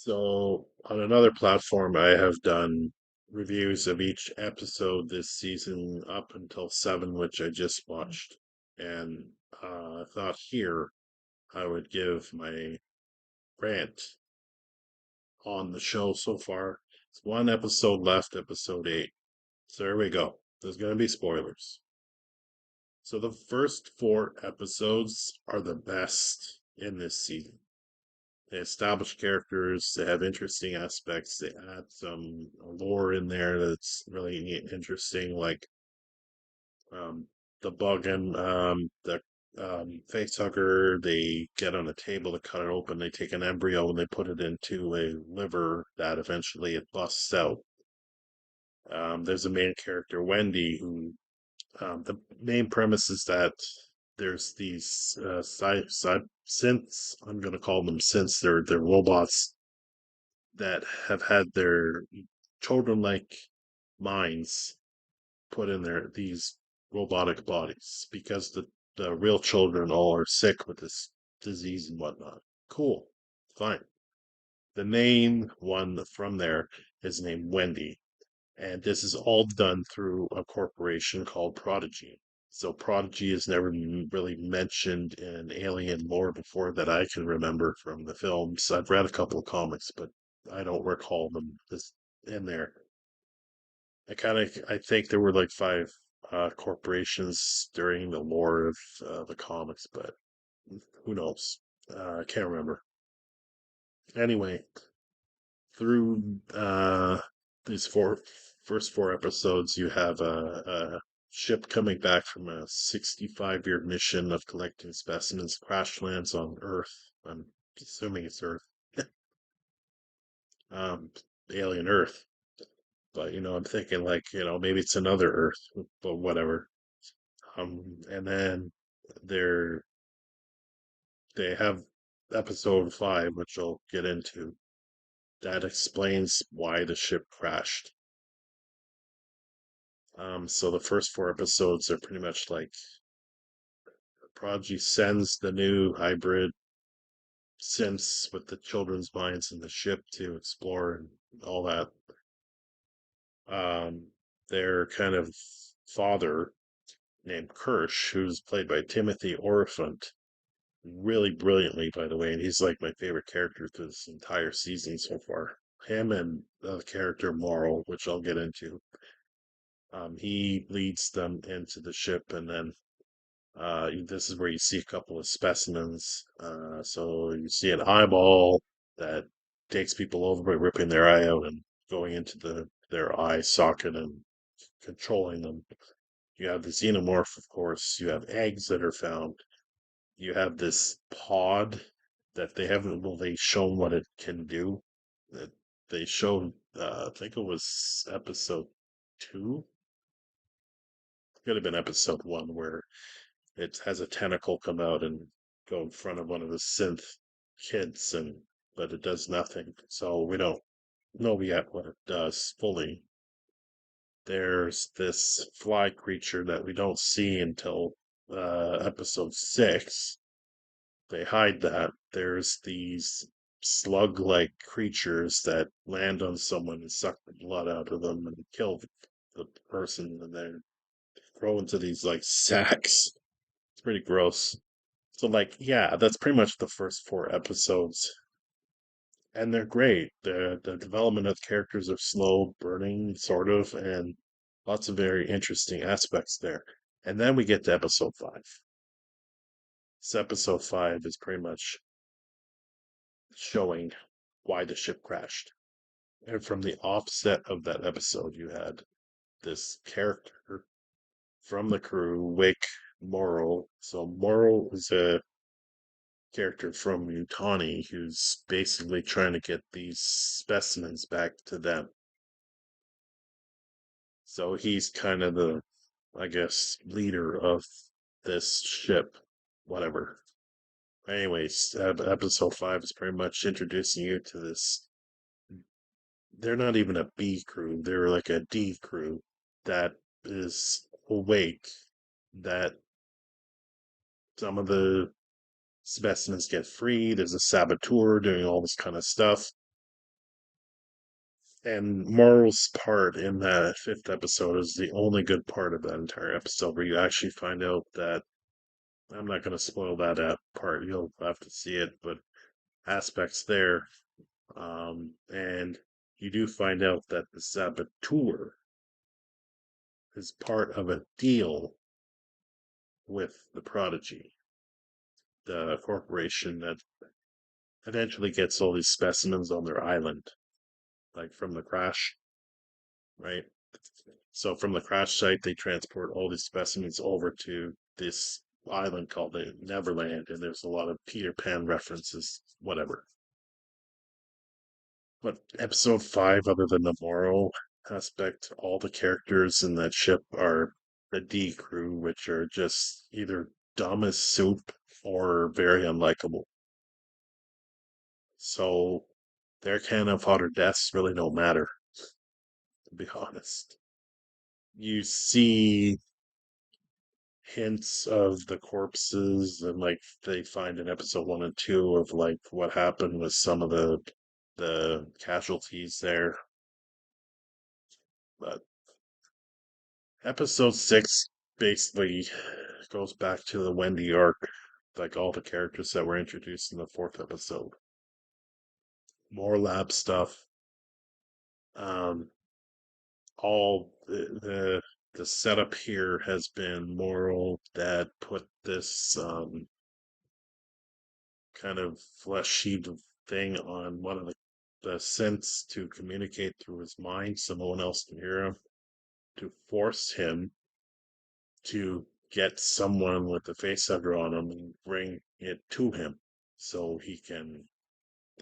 So, on another platform, I have done reviews of each episode this season up until seven, which I just watched. And I thought here I would give my rant on the show so far. It's one episode left, episode eight. So, here we go. There's going to be spoilers. So, the first four episodes are the best in this season. They establish characters, they have interesting aspects, they add some lore in there that's really interesting, like um, the bug and the face hugger. They get on a table to cut it open, they take an embryo and they put it into a liver that eventually it busts out. There's a main character, Wendy, who the main premise is that there's these synths. I'm going to call them synths. They're robots that have had their children-like minds put in these robotic bodies because the real children all are sick with this disease and whatnot. Cool, fine. The main one from there is named Wendy, and this is all done through a corporation called Prodigy. So Prodigy is never really mentioned in Alien lore before that I can remember from the films. I've read a couple of comics, but I don't recall them this in there. I think there were like five corporations during the lore of the comics, but who knows? I can't remember. Anyway, through these first four episodes, you have a ship coming back from a 65-year mission of collecting specimens, crash lands on Earth. I'm assuming it's Earth, um, alien Earth. But I'm thinking like maybe it's another Earth, but whatever. And then they're they have episode five, which I'll get into, that explains why the ship crashed. So the first four episodes are pretty much like Prodigy sends the new hybrid synths with the children's minds in the ship to explore and all that. Their kind of father, named Kirsch, who's played by Timothy Olyphant, really brilliantly, by the way, and he's like my favorite character through this entire season so far. Him and the character Morrow, which I'll get into. He leads them into the ship, and then this is where you see a couple of specimens. So you see an eyeball that takes people over by ripping their eye out and going into their eye socket and controlling them. You have the xenomorph, of course. You have eggs that are found. You have this pod that they haven't really shown what it can do. That they showed, I think it was episode two. Could have been episode one, where it has a tentacle come out and go in front of one of the synth kids, and but it does nothing. So we don't know yet what it does fully. There's this fly creature that we don't see until episode six. They hide that. There's these slug-like creatures that land on someone and suck the blood out of them and kill the person, and they grow into these like sacks. It's pretty gross. So like, yeah, that's pretty much the first four episodes, and they're great. The development of characters are slow burning, sort of, and lots of very interesting aspects there. And then we get to episode five. So episode five is pretty much showing why the ship crashed. And from the offset of that episode, you had this character from the crew, Wake Morrow. So Morrow is a character from Utani who's basically trying to get these specimens back to them. So he's kind of the, I guess, leader of this ship, whatever. Anyways, episode five is pretty much introducing you to this. They're not even a B crew, they're like a D crew that is awake, that some of the specimens get free. There's a saboteur doing all this kind of stuff. And Morrow's part in that fifth episode is the only good part of that entire episode, where you actually find out that I'm not going to spoil that part. You'll have to see it, but aspects there. And you do find out that the saboteur is part of a deal with the Prodigy, the corporation that eventually gets all these specimens on their island, like from the crash, right? So from the crash site, they transport all these specimens over to this island called the Neverland, and there's a lot of Peter Pan references, whatever. But episode five, other than the moral aspect, all the characters in that ship are the D crew, which are just either dumb as soup or very unlikable. So their can of hotter deaths really don't matter, to be honest. You see hints of the corpses, and like they find in episode one and two of like what happened with some of the casualties there. But episode six basically goes back to the Wendy arc, like all the characters that were introduced in the fourth episode. More lab stuff. Um, all the setup here has been Moral that put this kind of flesh sheet thing on one of the synths to communicate through his mind so no one else can hear him, to force him to get someone with the face hugger on him and bring it to him so he can,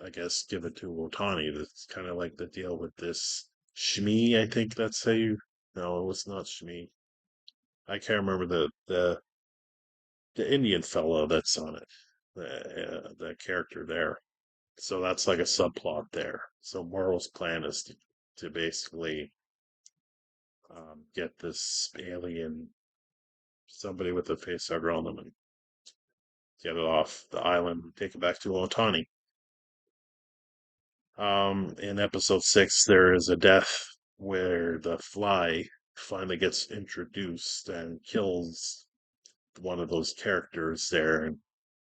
I guess, give it to Otani. That's kind of like the deal with this Shmi, I think that's how you. No, it was not Shmi. I can't remember the Indian fellow that's on it, the character there. So that's like a subplot there. So Morrow's plan is to basically get this alien, somebody with a face hugger on them, and get it off the island and take it back to Otani. In episode six, there is a death where the fly finally gets introduced and kills one of those characters there. And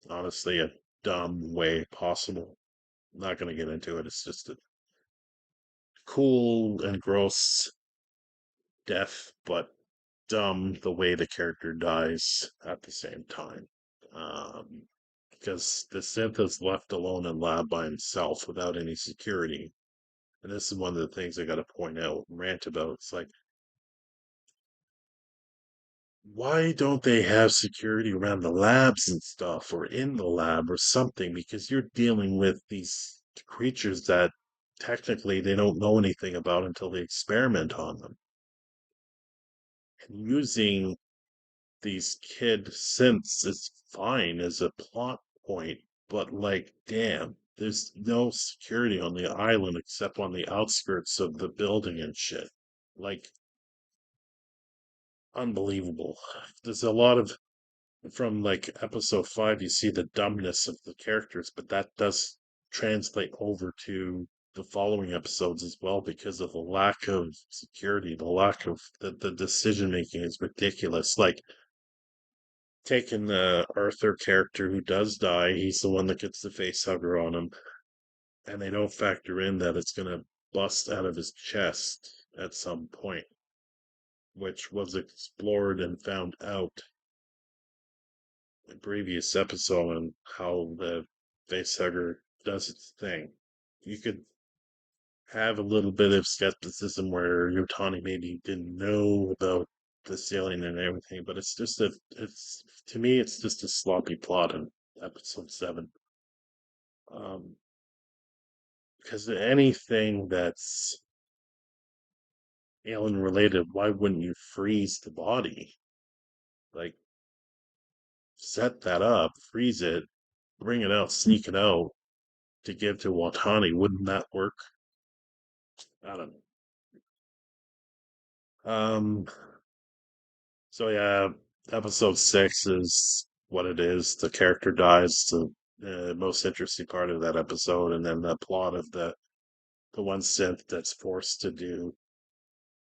honestly, a dumb way possible. I'm not going to get into it. It's just a cool and gross death, but dumb the way the character dies at the same time. Um, because the synth is left alone in lab by himself without any security. And this is one of the things I got to point out, rant about. It's like, why don't they have security around the labs and stuff, or in the lab or something? Because you're dealing with these creatures that technically they don't know anything about until they experiment on them. And using these kid synths is fine as a plot point, but like, damn, there's no security on the island except on the outskirts of the building and shit. Like, unbelievable. There's a lot of, from like episode five, you see the dumbness of the characters, but that does translate over to the following episodes as well because of the lack of security, the lack of the decision making is ridiculous. Like, taking the Arthur character who does die, he's the one that gets the face hugger on him, and they don't factor in that it's going to bust out of his chest at some point, which was explored and found out in previous episode on how the face hugger does its thing. You could have a little bit of skepticism where Yotani maybe didn't know about the ceiling and everything, but it's just it's to me it's just a sloppy plot in episode seven. Um, because anything that's alien related, why wouldn't you freeze the body? Like, set that up, freeze it, bring it out, sneak it out to give to Watani. Wouldn't that work? I don't know. So yeah, episode six is what it is. The character dies, the most interesting part of that episode, and then the the one synth that's forced to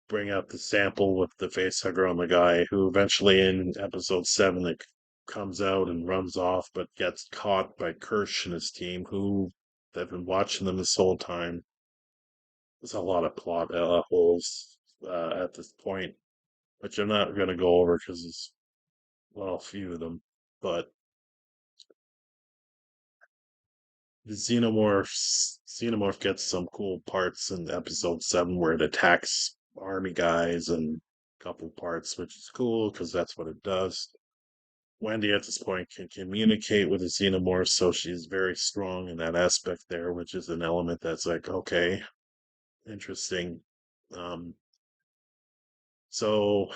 bring out the sample with the face hugger on the guy, who eventually in episode 7 it comes out and runs off, but gets caught by Kirsch and his team, who they've been watching them this whole time. There's a lot of plot holes at this point, which I'm not going to go over because there's, well, a few of them. But the xenomorph gets some cool parts in episode 7 where it attacks army guys and a couple parts, which is cool because that's what it does. Wendy at this point can communicate with the xenomorph, so she's very strong in that aspect there, which is an element that's like, okay, interesting. Um, so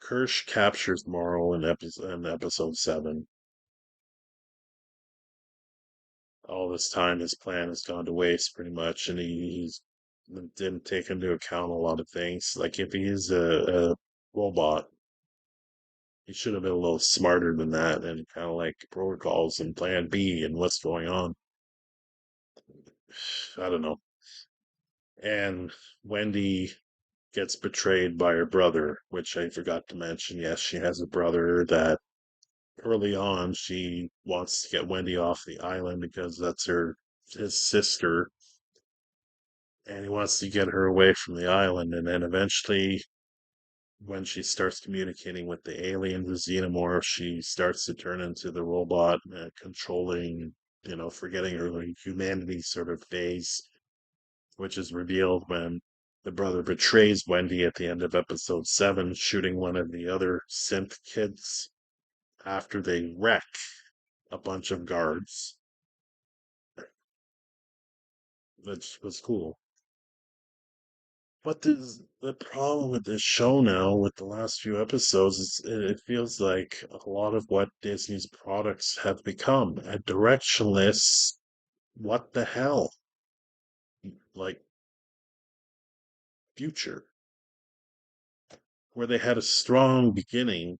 Kirsch captures Morrow in episode 7. All this time, his plan has gone to waste pretty much, and he's didn't take into account a lot of things. Like if he is a robot, he should have been a little smarter than that, and kind of like protocols and Plan B and what's going on. I don't know. And Wendy gets betrayed by her brother, which I forgot to mention. Yes, she has a brother that early on she wants to get Wendy off the island because that's his sister, and he wants to get her away from the island. And then eventually, when she starts communicating with the alien, the xenomorph, she starts to turn into the robot, controlling, forgetting her humanity sort of phase, which is revealed when the brother betrays Wendy at the end of episode 7, shooting one of the other synth kids after they wreck a bunch of guards, which was cool. But the problem with this show now, with the last few episodes, is it feels like a lot of what Disney's products have become a directionless, what the hell, like future, where they had a strong beginning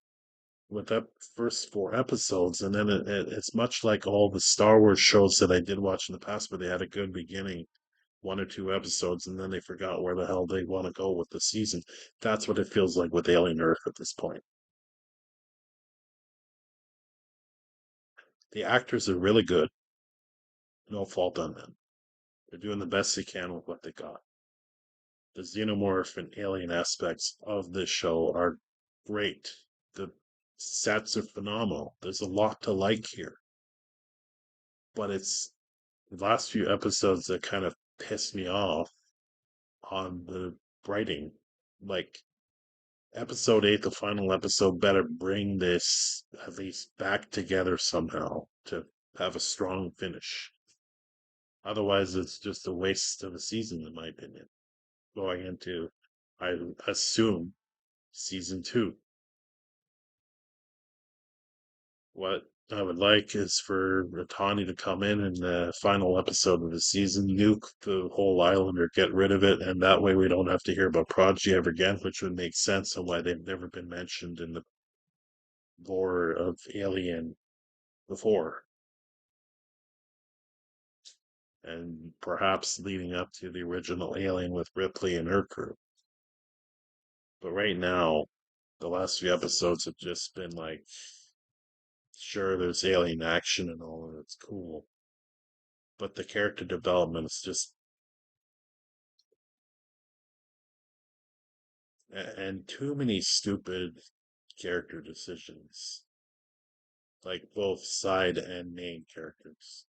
with that first 4 episodes, and then it's much like all the Star Wars shows that I did watch in the past, where they had a good beginning, 1 or 2 episodes, and then they forgot where the hell they want to go with the season. That's what it feels like with Alien Earth at this point. The actors are really good. No fault on them. They're doing the best they can with what they got. The xenomorph and alien aspects of this show are great. The sets are phenomenal. There's a lot to like here. But it's the last few episodes that kind of pissed me off on the writing. Like episode 8, the final episode, better bring this at least back together somehow to have a strong finish. Otherwise, it's just a waste of a season, in my opinion. Going into, I assume, season 2. What I would like is for Ratani to come in the final episode of the season, nuke the whole island or get rid of it, and that way we don't have to hear about Prodigy ever again, which would make sense on why they've never been mentioned in the lore of Alien before. And perhaps leading up to the original Alien with Ripley and her crew. But right now, the last few episodes have just been like, sure, there's alien action and all, and it's cool. But the character development is just, and too many stupid character decisions, like both side and main characters.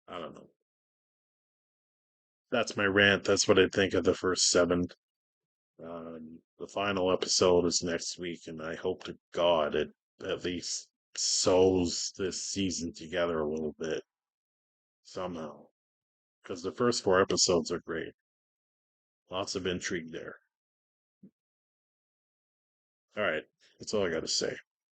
I don't know. That's my rant. That's what I think of the first 7. The final episode is next week, and I hope to God it at least sews this season together a little bit somehow. Because the first 4 episodes are great. Lots of intrigue there. All right, that's all I got to say.